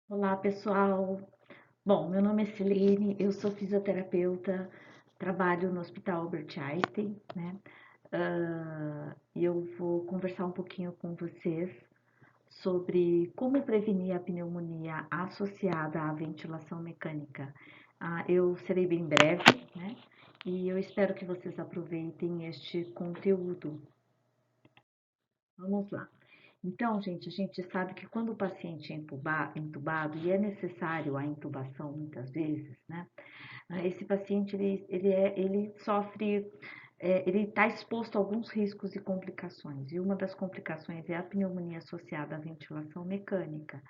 Olá, pessoal. Bom, meu nome é Silene, eu sou fisioterapeuta, trabalho no Hospital Albert Einstein, né? E eu vou conversar um pouquinho com vocês sobre como prevenir a pneumonia associada à ventilação mecânica. Eu serei bem breve, né? E eu espero que vocês aproveitem este conteúdo. Vamos lá. Então, gente, a gente sabe que quando o paciente é entubado e é necessário a intubação muitas vezes, né? Esse paciente ele sofre, ele está exposto a alguns riscos e complicações. E uma das complicações é a pneumonia associada à ventilação mecânica.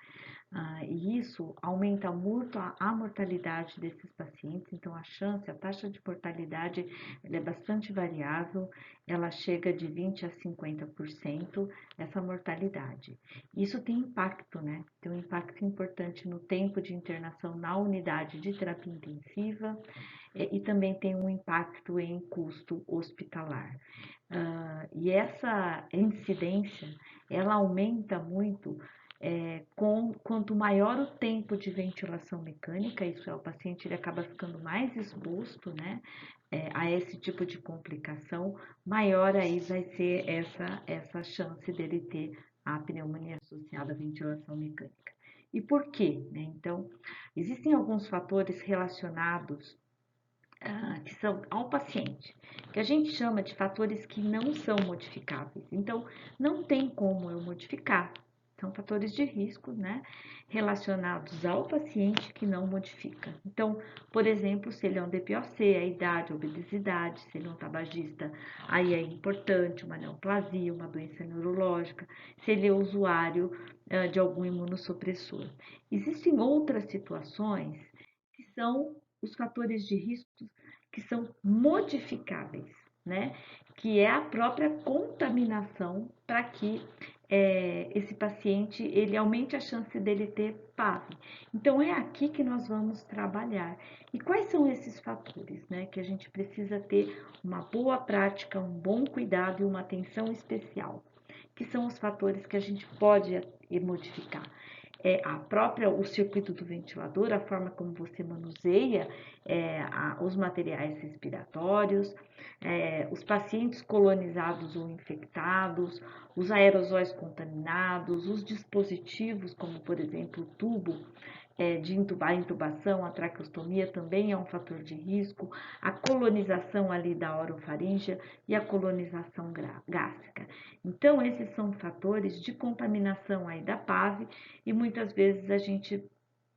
E isso aumenta muito a mortalidade desses pacientes, então a taxa de mortalidade ela é bastante variável, ela chega de 20 a 50% essa mortalidade. Isso tem impacto, né? Tem um impacto importante no tempo de internação na unidade de terapia intensiva e também tem um impacto em custo hospitalar. E essa incidência, ela aumenta muito quanto maior o tempo de ventilação mecânica, isso é, o paciente ele acaba ficando mais exposto, né, a esse tipo de complicação, maior aí vai ser essa chance dele ter a pneumonia associada à ventilação mecânica. E por quê? Né? Então, existem alguns fatores relacionados que são ao paciente, que a gente chama de fatores que não são modificáveis. Então, não tem como eu modificar. São fatores de risco, né, relacionados ao paciente que não modifica. Então, por exemplo, se ele é um DPOC, a idade, a obesidade, se ele é um tabagista, aí é importante uma neoplasia, uma doença neurológica, se ele é usuário de algum imunossupressor. Existem outras situações que são os fatores de risco que são modificáveis, né? Que é a própria contaminação para que esse paciente ele aumente a chance dele ter PAV. Então é aqui que nós vamos trabalhar. E quais são esses fatores, né? Que a gente precisa ter uma boa prática, um bom cuidado e uma atenção especial, que são os fatores que a gente pode modificar. O circuito do ventilador, a forma como você manuseia os materiais respiratórios, os pacientes colonizados ou infectados, os aerosóis contaminados, os dispositivos, como por exemplo o tubo de intubação, a traqueostomia também é um fator de risco, a colonização ali da orofaríngea e a colonização gástrica. Então, esses são fatores de contaminação aí da PAV e muitas vezes a gente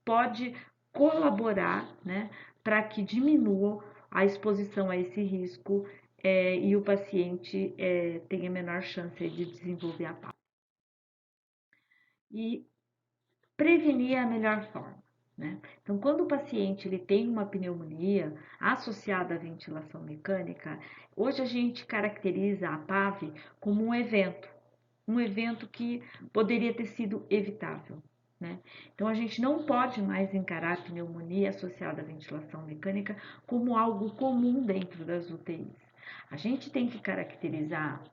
pode colaborar, né, para que diminua a exposição a esse risco e o paciente tenha menor chance de desenvolver a PAV. E prevenir é a melhor forma. Né? Então, quando o paciente ele tem uma pneumonia associada à ventilação mecânica, hoje a gente caracteriza a PAV como um evento que poderia ter sido evitável. Né? Então, a gente não pode mais encarar a pneumonia associada à ventilação mecânica como algo comum dentro das UTIs. A gente tem que caracterizar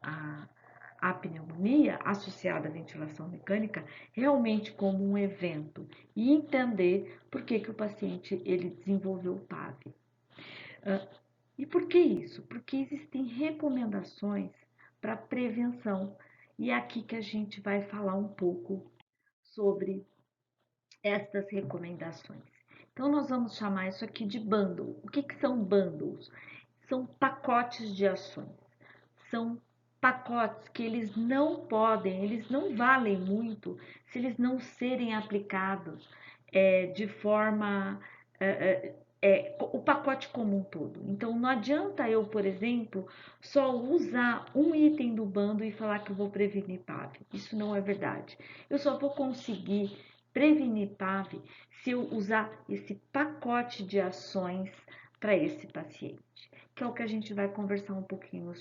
a pneumonia associada à ventilação mecânica realmente como um evento e entender por que o paciente ele desenvolveu PAV. E por que isso? Porque existem recomendações para prevenção e é aqui que a gente vai falar um pouco sobre estas recomendações. Então, nós vamos chamar isso aqui de bundle. O que são bundles? São pacotes de ações. São pacotes que eles não valem muito se eles não serem aplicados de forma o pacote como um todo. Então, não adianta eu, por exemplo, só usar um item do bando e falar que eu vou prevenir PAV. Isso não é verdade. Eu só vou conseguir prevenir PAV se eu usar esse pacote de ações para esse paciente, que é o que a gente vai conversar um pouquinho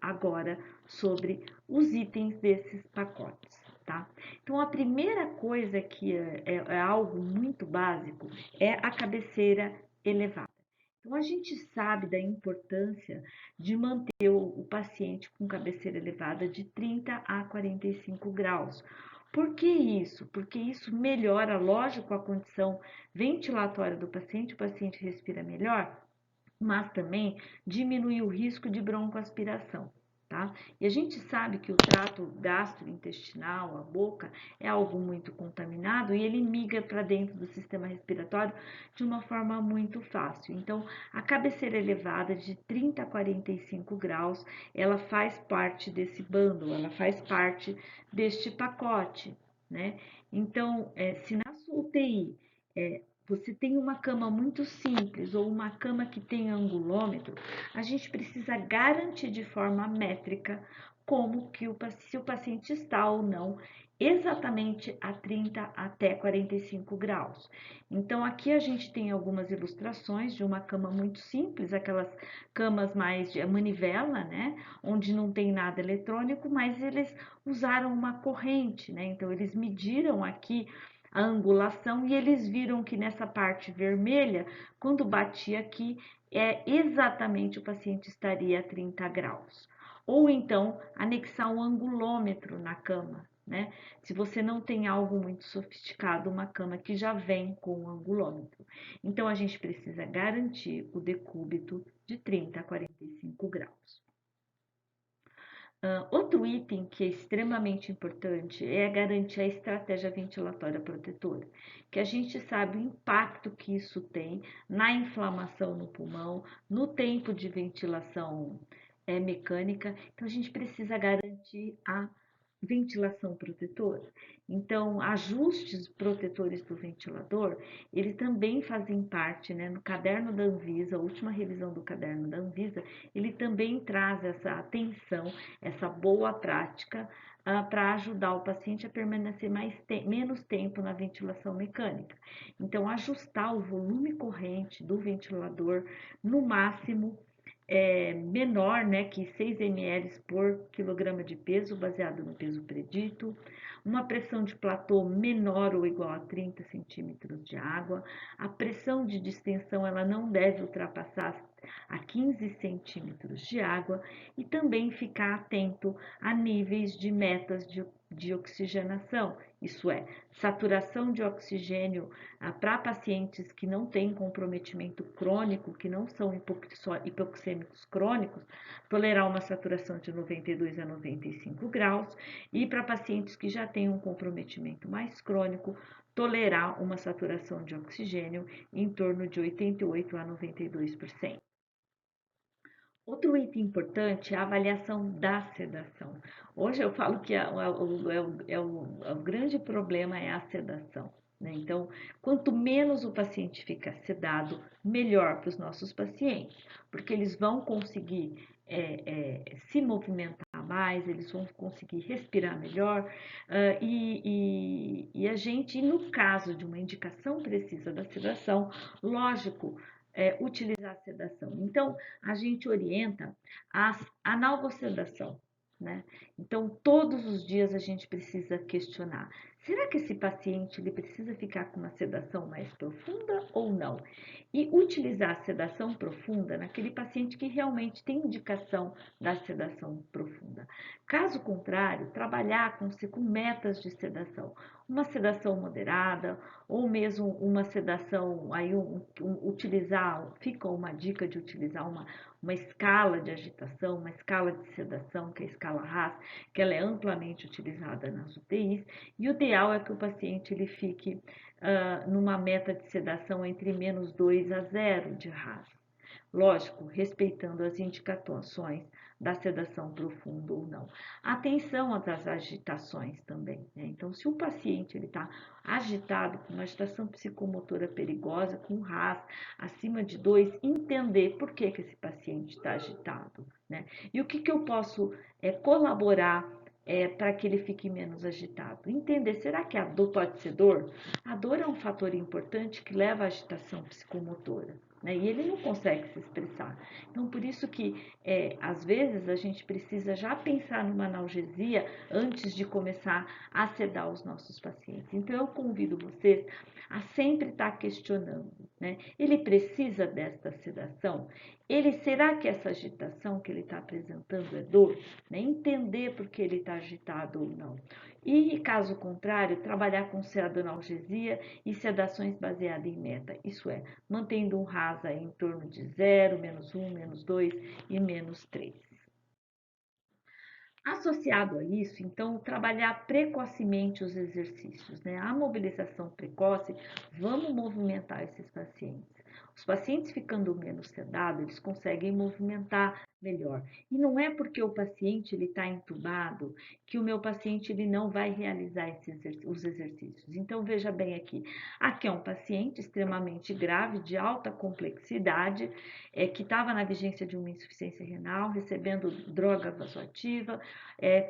agora sobre os itens desses pacotes. Tá? Então, a primeira coisa que é algo muito básico é a cabeceira elevada. Então, a gente sabe da importância de manter o paciente com cabeceira elevada de 30 a 45 graus, Por que isso? Porque isso melhora, lógico, a condição ventilatória do paciente, o paciente respira melhor, mas também diminui o risco de broncoaspiração, tá? E a gente sabe que o trato gastrointestinal, a boca, é algo muito contaminado e ele migra para dentro do sistema respiratório de uma forma muito fácil. Então, a cabeceira elevada de 30 a 45 graus, ela faz parte desse bundle, ela faz parte deste pacote, né? Então, se na sua UTI você tem uma cama muito simples ou uma cama que tem angulômetro, a gente precisa garantir de forma métrica como que se o paciente está ou não exatamente a 30 até 45 graus. Então aqui a gente tem algumas ilustrações de uma cama muito simples, aquelas camas mais de manivela, né, onde não tem nada eletrônico, mas eles usaram uma corrente, né? Então eles mediram aqui a angulação e eles viram que nessa parte vermelha, quando batia aqui, exatamente o paciente estaria a 30 graus. Ou então anexar um angulômetro na cama, né? Se você não tem algo muito sofisticado, uma cama que já vem com um angulômetro. Então a gente precisa garantir o decúbito de 30 a 45 graus. Outro item que é extremamente importante é garantir a estratégia ventilatória protetora, que a gente sabe o impacto que isso tem na inflamação no pulmão, no tempo de ventilação mecânica, então a gente precisa garantir a ventilação protetora. Então, ajustes protetores do ventilador, eles também fazem parte, né, no caderno da Anvisa, a última revisão do caderno da Anvisa, ele também traz essa atenção, essa boa prática para ajudar o paciente a permanecer menos tempo na ventilação mecânica. Então, ajustar o volume corrente do ventilador no máximo menor, né, que 6 ml por quilograma de peso, baseado no peso predito, uma pressão de platô menor ou igual a 30 centímetros de água, a pressão de distensão ela não deve ultrapassar a 15 centímetros de água e também ficar atento a níveis de metas de oxigenação, isso é, saturação de oxigênio para pacientes que não têm comprometimento crônico, que não são hipoxêmicos crônicos, tolerar uma saturação de 92 a 95 graus, e para pacientes que já têm um comprometimento mais crônico, tolerar uma saturação de oxigênio em torno de 88 a 92%. Outro item importante é a avaliação da sedação. Hoje eu falo que o grande problema é a sedação, né? Então, quanto menos o paciente fica sedado, melhor para os nossos pacientes, porque eles vão conseguir se movimentar mais, eles vão conseguir respirar melhor, e a gente, no caso de uma indicação precisa da sedação, lógico, utilizar a sedação. Então, a gente orienta a analgosedação, né? Então, todos os dias a gente precisa questionar: será que esse paciente ele precisa ficar com uma sedação mais profunda ou não? E utilizar a sedação profunda naquele paciente que realmente tem indicação da sedação profunda. Caso contrário, trabalhar com metas de sedação, uma sedação moderada ou mesmo uma sedação, aí fica uma dica de utilizar uma escala de agitação, uma escala de sedação, que é a escala RASS, que ela é amplamente utilizada nas UTIs, e o ideal é que o paciente ele fique numa meta de sedação entre -2 a 0 de RASS. Lógico, respeitando as indicações da sedação profunda ou não. Atenção às agitações também, né? Então, se o paciente está agitado, com uma agitação psicomotora perigosa, com RASS acima de 2, entender por que esse paciente está agitado, né? E o que eu posso colaborar para que ele fique menos agitado. Entender, será que a dor pode ser dor? A dor é um fator importante que leva à agitação psicomotora, né? E ele não consegue se expressar. Então, por isso que, às vezes, a gente precisa já pensar numa analgesia antes de começar a sedar os nossos pacientes. Então, eu convido vocês a sempre estar questionando, né? Ele precisa desta sedação? Será que essa agitação que ele está apresentando é dor? Né? Entender por que ele está agitado ou não. E, caso contrário, trabalhar com analgesia e sedações baseadas em meta, isso é, mantendo um RASA em torno de 0, -1, -2 e -3. Associado a isso, então, trabalhar precocemente os exercícios, né? A mobilização precoce, vamos movimentar esses pacientes. Os pacientes ficando menos sedados, eles conseguem movimentar melhor. E não é porque o paciente ele está entubado que o meu paciente ele não vai realizar os exercícios. Então, veja bem aqui é um paciente extremamente grave, de alta complexidade, que estava na vigência de uma insuficiência renal, recebendo droga vasoativa,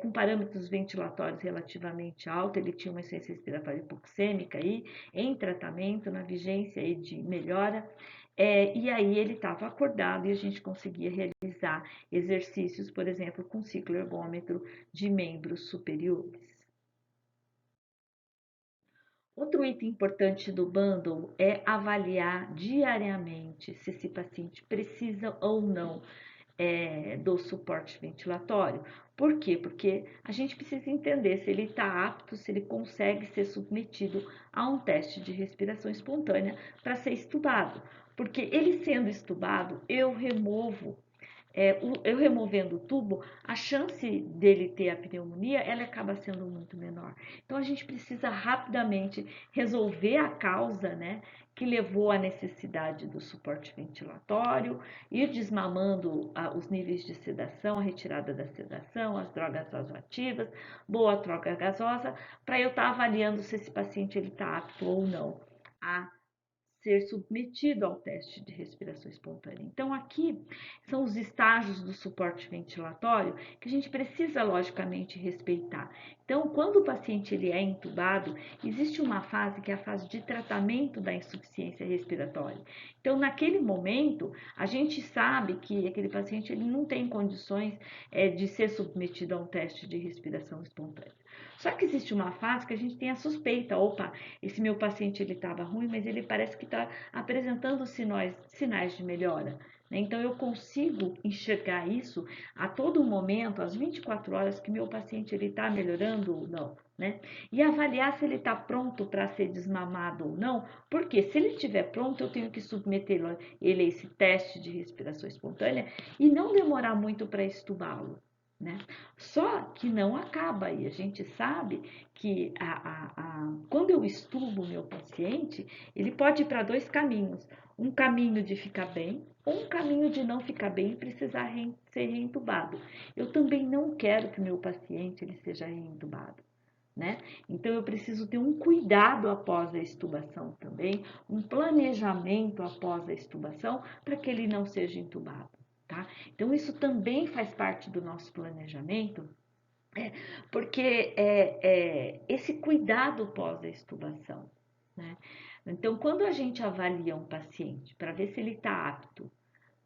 com parâmetros ventilatórios relativamente altos, ele tinha uma insuficiência respiratória hipoxêmica aí, em tratamento, na vigência aí de melhora, e aí ele estava acordado e a gente conseguia realizar exercícios, por exemplo, com ciclo ergômetro de membros superiores. Outro item importante do bundle é avaliar diariamente se esse paciente precisa ou não do suporte ventilatório. Por quê? Porque a gente precisa entender se ele está apto, se ele consegue ser submetido a um teste de respiração espontânea para ser estubado. Porque ele sendo estubado, eu removendo o tubo, a chance dele ter a pneumonia, ela acaba sendo muito menor. Então, a gente precisa rapidamente resolver a causa, né, que levou à necessidade do suporte ventilatório, ir desmamando os níveis de sedação, a retirada da sedação, as drogas vasoativas, boa troca gasosa, para eu estar avaliando se esse paciente está apto ou não a ser submetido ao teste de respiração espontânea. Então, aqui são os estágios do suporte ventilatório que a gente precisa, logicamente, respeitar. Então, quando o paciente ele é entubado, existe uma fase que é a fase de tratamento da insuficiência respiratória. Então, naquele momento, a gente sabe que aquele paciente ele não tem condições de ser submetido a um teste de respiração espontânea. Só que existe uma fase que a gente tem a suspeita, opa, esse meu paciente ele estava ruim, mas ele parece que está apresentando sinais de melhora. Então, eu consigo enxergar isso a todo momento, às 24 horas, que meu paciente está melhorando ou não. Né? E avaliar se ele está pronto para ser desmamado ou não, porque se ele estiver pronto, eu tenho que submeter ele a esse teste de respiração espontânea e não demorar muito para estubá-lo. Né? Só que não acaba aí. A gente sabe que quando eu estubo o meu paciente, ele pode ir para dois caminhos. Um caminho de ficar bem, ou um caminho de não ficar bem e precisar ser reentubado. Eu também não quero que o meu paciente ele seja reentubado. Né? Então, eu preciso ter um cuidado após a estubação também, um planejamento após a estubação, para que ele não seja entubado. Tá? Então, isso também faz parte do nosso planejamento, porque esse cuidado pós a estubação. Né? Então, quando a gente avalia um paciente para ver se ele está apto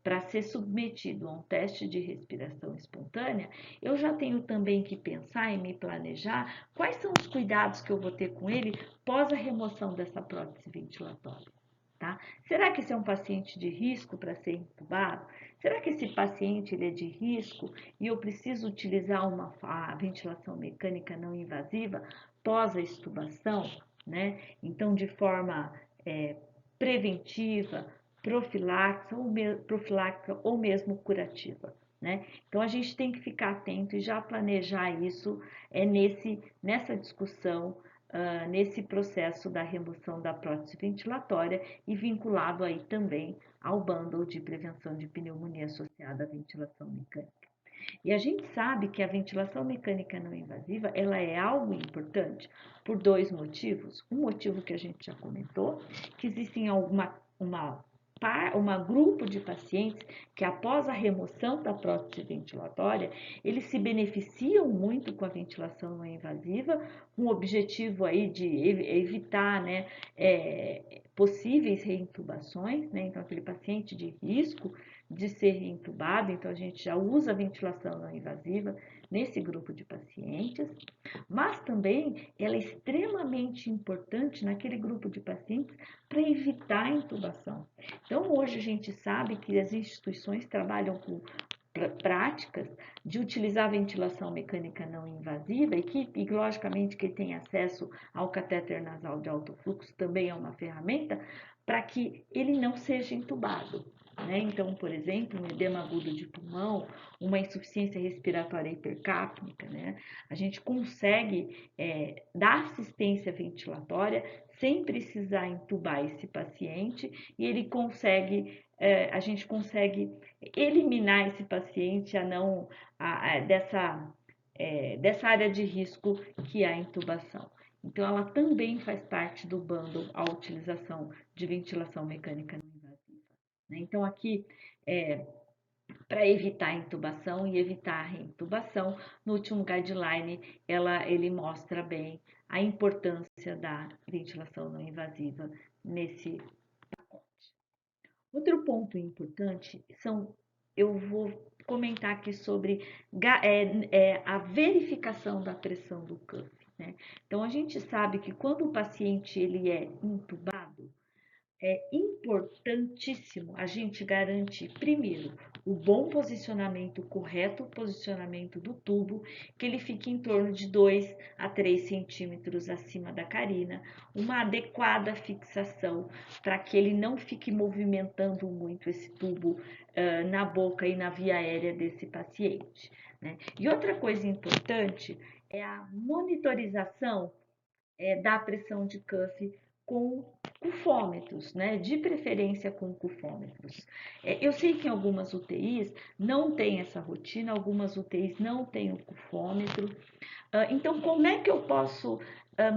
para ser submetido a um teste de respiração espontânea, eu já tenho também que pensar e me planejar quais são os cuidados que eu vou ter com ele pós a remoção dessa prótese ventilatória. Tá? Será que esse é um paciente de risco para ser entubado? Será que esse paciente ele é de risco e eu preciso utilizar a ventilação mecânica não invasiva pós a extubação? Né? Então, de forma preventiva, profilática ou mesmo curativa. Né? Então, a gente tem que ficar atento e já planejar isso nessa discussão, nesse processo da remoção da prótese ventilatória e vinculado aí também ao bundle de prevenção de pneumonia associada à ventilação mecânica. E a gente sabe que a ventilação mecânica não invasiva, ela é algo importante por dois motivos. Um motivo que a gente já comentou, que existem grupo de pacientes que após a remoção da prótese ventilatória, eles se beneficiam muito com a ventilação não invasiva, com o objetivo aí de evitar, né, possíveis reintubações, né? Então aquele paciente de risco de ser reintubado, então a gente já usa a ventilação não invasiva nesse grupo de pacientes, mas também ela é extremamente importante naquele grupo de pacientes para evitar a intubação. Então, hoje a gente sabe que as instituições trabalham com práticas de utilizar a ventilação mecânica não invasiva e logicamente que tem acesso ao catéter nasal de alto fluxo também é uma ferramenta para que ele não seja entubado. Né? Então, por exemplo, um edema agudo de pulmão, uma insuficiência respiratória hipercapnica, né? A gente consegue dar assistência ventilatória sem precisar entubar esse paciente e ele consegue, a gente consegue eliminar esse paciente dessa área de risco que é a intubação. Então, ela também faz parte do bundle a utilização de ventilação mecânica não invasiva. Né? Então, aqui, para evitar a intubação e evitar a reintubação, no último guideline, ele mostra bem a importância da ventilação não invasiva nesse pacote. Outro ponto importante eu vou comentar aqui sobre a verificação da pressão do cuff. Né? Então, a gente sabe que quando o paciente ele é intubado, é importantíssimo a gente garantir, primeiro, o bom posicionamento, o correto posicionamento do tubo, que ele fique em torno de 2 a 3 centímetros acima da carina, uma adequada fixação para que ele não fique movimentando muito esse tubo na boca e na via aérea desse paciente. Né? E outra coisa importante é a monitorização da pressão de cuff com cufômetros, né? De preferência com cufômetros. Eu sei que em algumas UTIs não tem essa rotina, algumas UTIs não tem o cufômetro. Então, como é que eu posso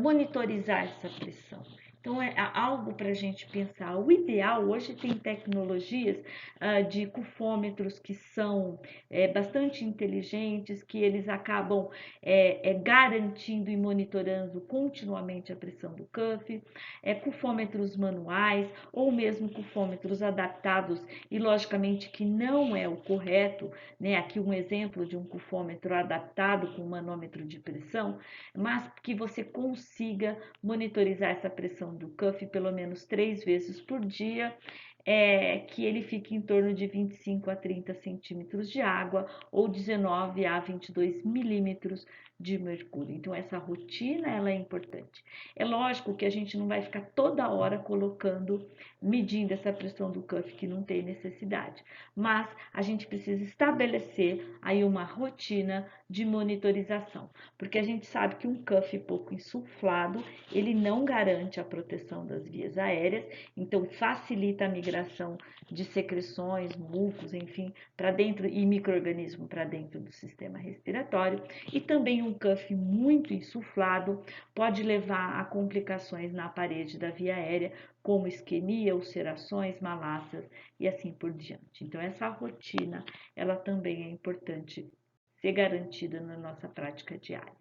monitorizar essa pressão? Então, é algo para a gente pensar. O ideal, hoje tem tecnologias de cufômetros que são bastante inteligentes, que eles acabam garantindo e monitorando continuamente a pressão do cuff, cufômetros manuais ou mesmo cufômetros adaptados e, logicamente, que não é o correto, né? Aqui um exemplo de um cufômetro adaptado com manômetro de pressão, mas que você consiga monitorizar essa pressão do cuff pelo menos 3 vezes por dia, que ele fique em torno de 25 a 30 centímetros de água ou 19 a 22 milímetros de mercúrio. Então, essa rotina ela é importante. É lógico que a gente não vai ficar toda hora medindo essa pressão do cuff, que não tem necessidade, mas a gente precisa estabelecer aí uma rotina de monitorização, porque a gente sabe que um cuff pouco insuflado, ele não garante a proteção das vias aéreas, então facilita a migração de secreções, mucos, enfim, para dentro e micro-organismo para dentro do sistema respiratório, e também um cuff muito insuflado pode levar a complicações na parede da via aérea, como isquemia, ulcerações, malácias e assim por diante. Então, essa rotina, ela também é importante ser garantida na nossa prática diária.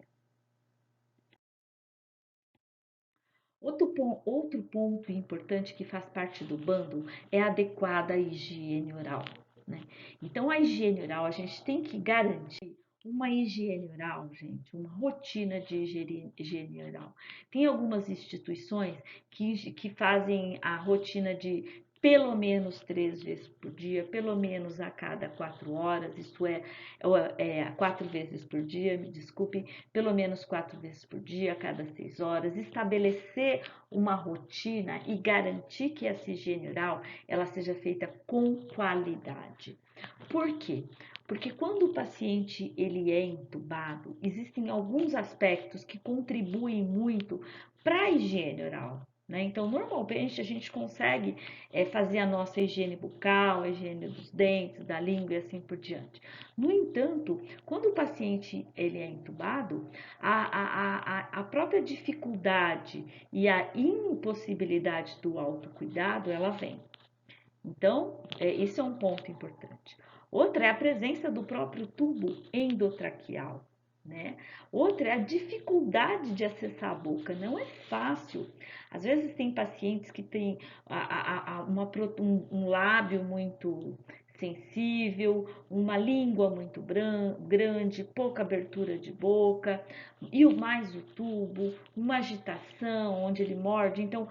Outro ponto importante que faz parte do bundle é a adequada higiene oral. Né? Então, a higiene oral, a gente tem que garantir uma higiene oral, gente, uma rotina de higiene oral. Tem algumas instituições que fazem a rotina de pelo menos 3 vezes por dia, pelo menos a cada 4 horas, isto é 4 vezes por dia, me desculpem, pelo menos 4 vezes por dia, a cada 6 horas, estabelecer uma rotina e garantir que essa higiene oral ela seja feita com qualidade. Por quê? Porque quando o paciente ele é entubado, existem alguns aspectos que contribuem muito para a higiene oral. Né? Então, normalmente a gente consegue fazer a nossa higiene bucal, a higiene dos dentes, da língua e assim por diante. No entanto, quando o paciente ele é entubado, a própria dificuldade e a impossibilidade do autocuidado, ela vem. Então, esse é um ponto importante. Outra é a presença do próprio tubo endotraqueal. Né? Outra é a dificuldade de acessar a boca, não é fácil. Às vezes tem pacientes que têm um lábio muito sensível, uma língua muito grande, pouca abertura de boca, e mais o tubo, uma agitação onde ele morde. Então,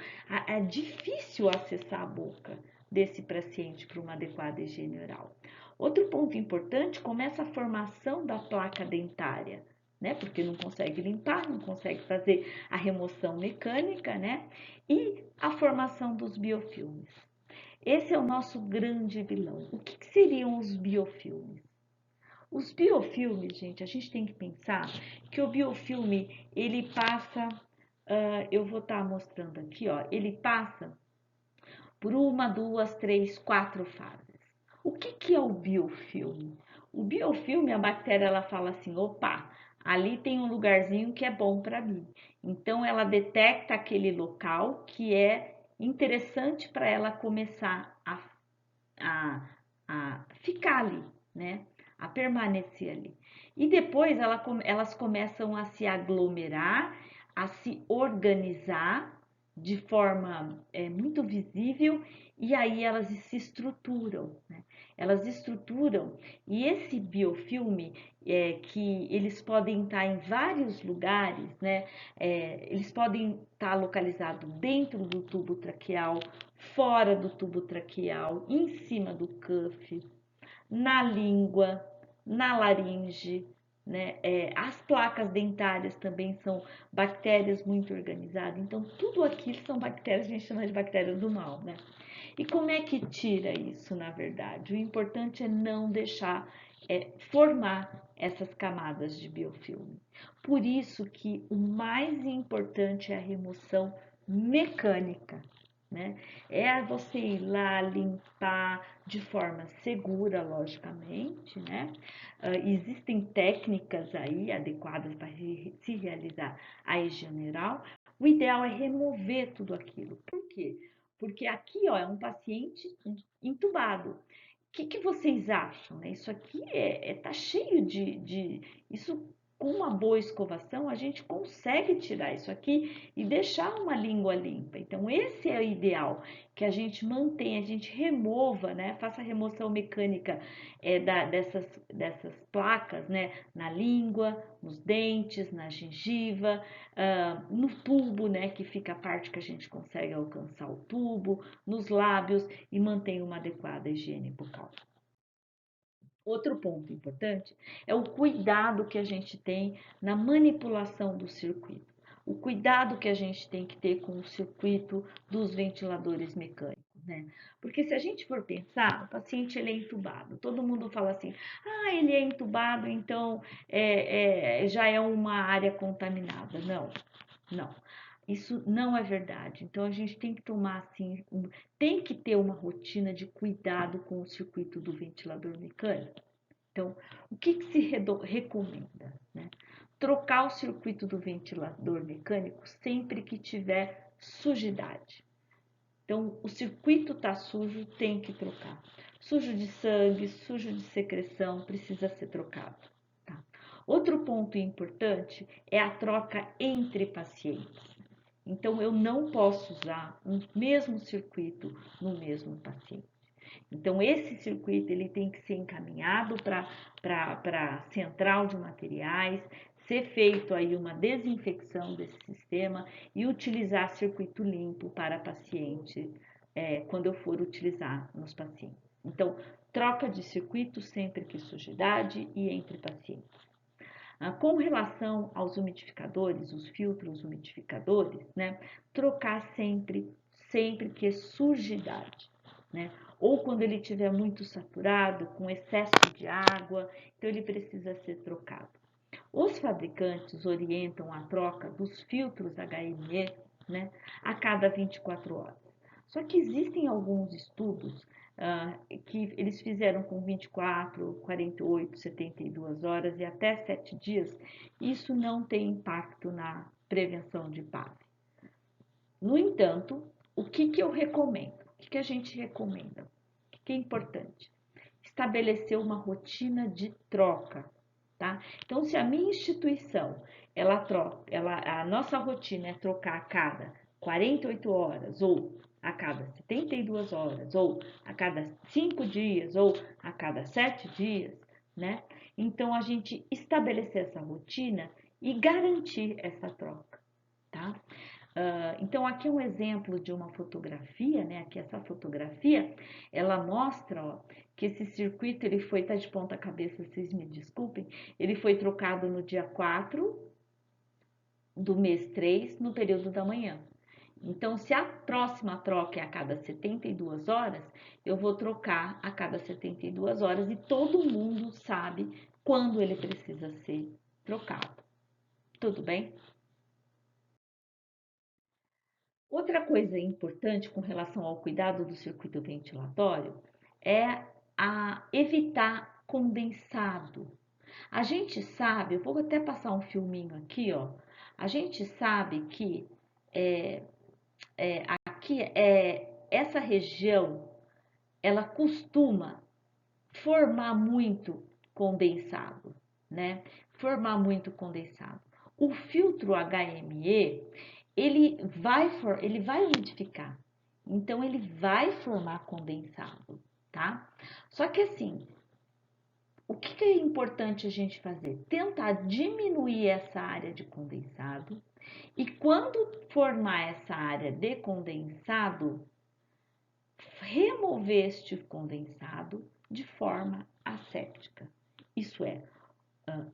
é difícil acessar a boca desse paciente para uma adequada higiene oral. Outro ponto importante, começa a formação da placa dentária, né? Porque não consegue limpar, não consegue fazer a remoção mecânica, né? E a formação dos biofilmes. Esse é o nosso grande vilão. O que seriam os biofilmes? Os biofilmes, gente, a gente tem que pensar que o biofilme, ele passa, eu vou estar mostrando aqui, ó, ele passa por uma, duas, três, quatro fases. O que é o biofilme? O biofilme, a bactéria, ela fala assim, opa, ali tem um lugarzinho que é bom para mim. Então, ela detecta aquele local que é interessante para ela começar a ficar ali, né? A permanecer ali. E depois elas começam a se aglomerar, a se organizar de forma muito visível e aí elas se estruturam, né? Elas estruturam e esse biofilme que eles podem estar em vários lugares, né? Eles podem estar localizados dentro do tubo traqueal, fora do tubo traqueal, em cima do cuff, na língua, na laringe, né? As placas dentárias também são bactérias muito organizadas. Então, tudo aquilo são bactérias, a gente chama de bactérias do mal, né? E como é que tira isso, na verdade? O importante é não deixar formar essas camadas de biofilme. Por isso que o mais importante é a remoção mecânica, né? É você ir lá limpar de forma segura, logicamente, né? Existem técnicas aí adequadas para se realizar a higiene geral. O ideal é remover tudo aquilo. Por quê? Porque aqui, ó, é um paciente entubado. O que vocês acham, né? Isso aqui tá cheio isso com uma boa escovação a gente consegue tirar isso aqui e deixar uma língua limpa. Então esse é o ideal, que a gente mantenha, a gente remova, né? Faça a remoção mecânica dessas placas, né? Na língua, nos dentes, na gengiva, no tubo, né? Que fica a parte que a gente consegue alcançar o tubo, nos lábios e mantenha uma adequada higiene bucal. Outro ponto importante é o cuidado que a gente tem na manipulação do circuito. O cuidado que a gente tem que ter com o circuito dos ventiladores mecânicos, né? Porque se a gente for pensar, o paciente ele é entubado. Todo mundo fala assim, ele é entubado, então já é uma área contaminada. Não, não. Isso não é verdade. Então a gente tem que tomar assim, tem que ter uma rotina de cuidado com o circuito do ventilador mecânico. Então, o que se recomenda? Né? Trocar o circuito do ventilador mecânico sempre que tiver sujidade. Então, o circuito está sujo, tem que trocar. Sujo de sangue, sujo de secreção, precisa ser trocado. Tá? Outro ponto importante é a troca entre pacientes. Então, eu não posso usar o mesmo circuito no mesmo paciente. Então, esse circuito ele tem que ser encaminhado para a central de materiais, ser feito aí uma desinfecção desse sistema e utilizar circuito limpo para paciente quando eu for utilizar nos pacientes. Então, troca de circuito sempre que sujidade e entre pacientes. Com relação aos umidificadores, os filtros umidificadores, né, trocar sempre que sujidade, né? Ou quando ele estiver muito saturado, com excesso de água, então ele precisa ser trocado. Os fabricantes orientam a troca dos filtros HME, né, a cada 24 horas. Só que existem alguns estudos que eles fizeram com 24, 48, 72 horas e até 7 dias. Isso não tem impacto na prevenção de PAV. No entanto, o que eu recomendo? O que a gente recomenda? O que é importante? Estabelecer uma rotina de troca, tá? Então, se a minha instituição, a nossa rotina é trocar a cada 48 horas, ou a cada 72 horas, ou a cada 5 dias, ou a cada 7 dias, né? Então, a gente estabelecer essa rotina e garantir essa troca, tá? Então, aqui é um exemplo de uma fotografia, né? Aqui essa fotografia, ela mostra, ó, que esse circuito, ele foi, tá de ponta cabeça, vocês me desculpem, ele foi trocado no dia 4 do mês 3, no período da manhã. Então, se a próxima troca é a cada 72 horas, eu vou trocar a cada 72 horas e todo mundo sabe quando ele precisa ser trocado. Tudo bem? Outra coisa importante com relação ao cuidado do circuito ventilatório é a evitar condensado. A gente sabe, eu vou até passar um filminho aqui, ó. A gente sabe que aqui essa região ela costuma formar muito condensado, né? Formar muito condensado. O filtro HME, ele vai umidificar. Então, ele vai formar condensado, tá? Só que assim, o que é importante a gente fazer? Tentar diminuir essa área de condensado e quando formar essa área de condensado, remover este condensado de forma asséptica. Isso é,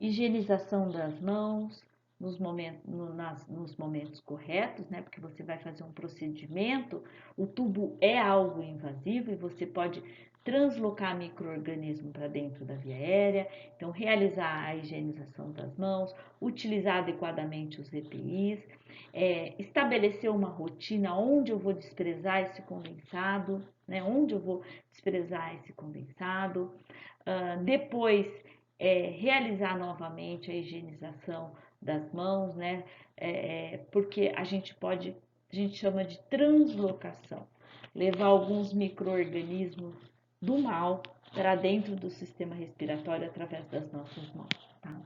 higienização das mãos nos momentos corretos, né? Porque você vai fazer um procedimento, o tubo é algo invasivo e você pode translocar micro-organismo para dentro da via aérea, então realizar a higienização das mãos, utilizar adequadamente os EPIs, estabelecer uma rotina onde eu vou desprezar esse condensado, né? Onde eu vou desprezar esse condensado, depois realizar novamente a higienização das mãos, né? Porque a gente chama de translocação, levar alguns micro-organismos do mal para dentro do sistema respiratório através das nossas mãos, tá?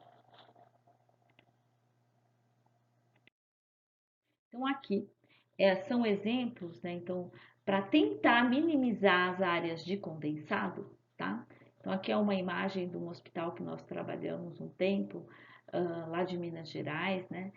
Então, aqui são exemplos, né? Então, para tentar minimizar as áreas de condensado, tá? Então, aqui é uma imagem de um hospital que nós trabalhamos um tempo, lá de Minas Gerais, né?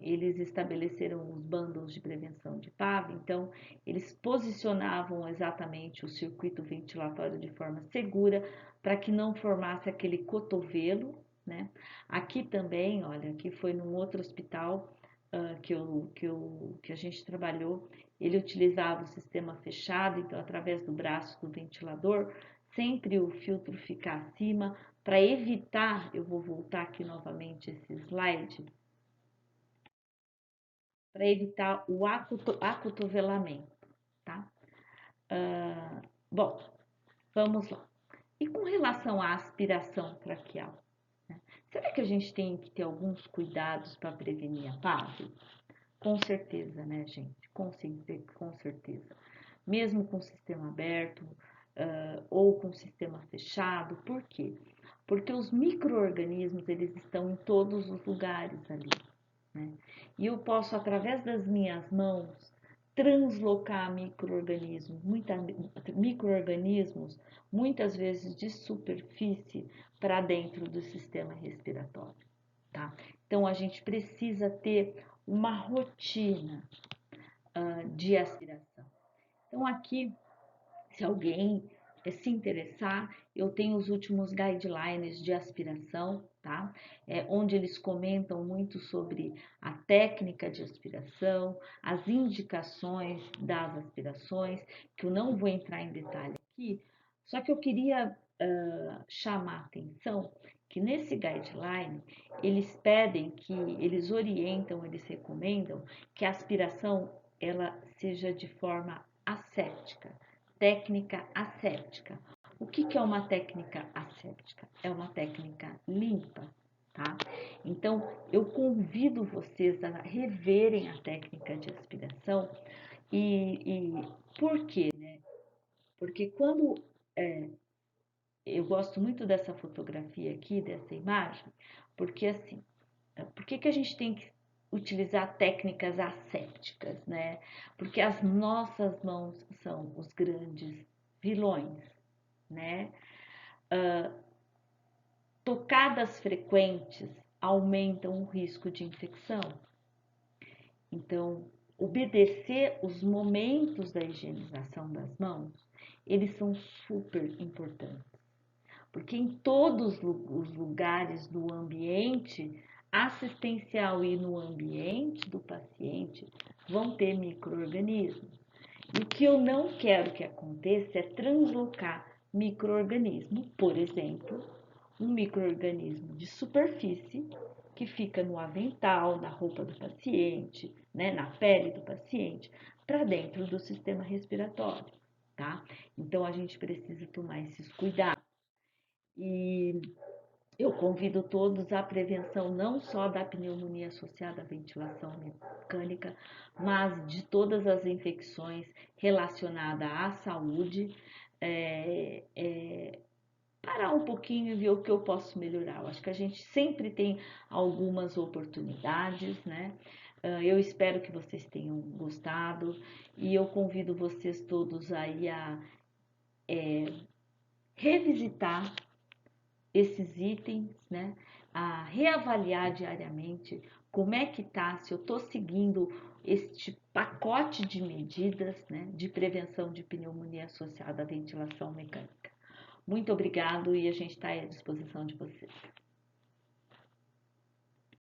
Eles estabeleceram os bundles de prevenção de PAV, então, eles posicionavam exatamente o circuito ventilatório de forma segura para que não formasse aquele cotovelo, né? Aqui também, olha, aqui foi num outro hospital que a gente trabalhou, ele utilizava o sistema fechado, então através do braço do ventilador, sempre o filtro fica acima, para evitar, eu vou voltar aqui novamente esse slide, para evitar o acotovelamento, tá? Bom, vamos lá. E com relação à aspiração traqueal? Né? Será que a gente tem que ter alguns cuidados para prevenir a PAV? Com certeza, né, gente? Com certeza. Mesmo com o sistema aberto, ou com o sistema fechado. Por quê? Porque os micro-organismos, eles estão em todos os lugares ali, né? E eu posso, através das minhas mãos, translocar micro-organismos, muitas vezes de superfície, para dentro do sistema respiratório, tá? Então, a gente precisa ter uma rotina de aspiração. Então, aqui, se alguém se interessar, eu tenho os últimos guidelines de aspiração, tá? Onde eles comentam muito sobre a técnica de aspiração, as indicações das aspirações, que eu não vou entrar em detalhe aqui, só que eu queria chamar a atenção que nesse guideline eles pedem que, eles orientam, eles recomendam que a aspiração ela seja de forma asséptica, técnica asséptica. O que é uma técnica asséptica? É uma técnica limpa, tá? Então, eu convido vocês a reverem a técnica de aspiração e por quê, né? Porque quando eu gosto muito dessa fotografia aqui, dessa imagem, porque assim, por que a gente tem que utilizar técnicas assépticas, né? Porque as nossas mãos são os grandes vilões, né? Tocadas frequentes aumentam o risco de infecção. Então, obedecer os momentos da higienização das mãos, eles são super importantes, porque em todos os lugares do ambiente assistencial e no ambiente do paciente vão ter micro-organismos. E o que eu não quero que aconteça é translocar micro-organismo, por exemplo, um micro-organismo de superfície que fica no avental, na roupa do paciente, né, na pele do paciente, para dentro do sistema respiratório, tá? Então a gente precisa tomar esses cuidados. E eu convido todos à prevenção não só da pneumonia associada à ventilação mecânica, mas de todas as infecções relacionadas à saúde. É, é, Parar um pouquinho e ver o que eu posso melhorar. Eu acho que a gente sempre tem algumas oportunidades, né? Eu espero que vocês tenham gostado e eu convido vocês todos aí a revisitar esses itens, né? A reavaliar diariamente como é que tá, se eu estou seguindo este pacote de medidas, né, de prevenção de pneumonia associada à ventilação mecânica. Muito obrigado e a gente está à disposição de vocês.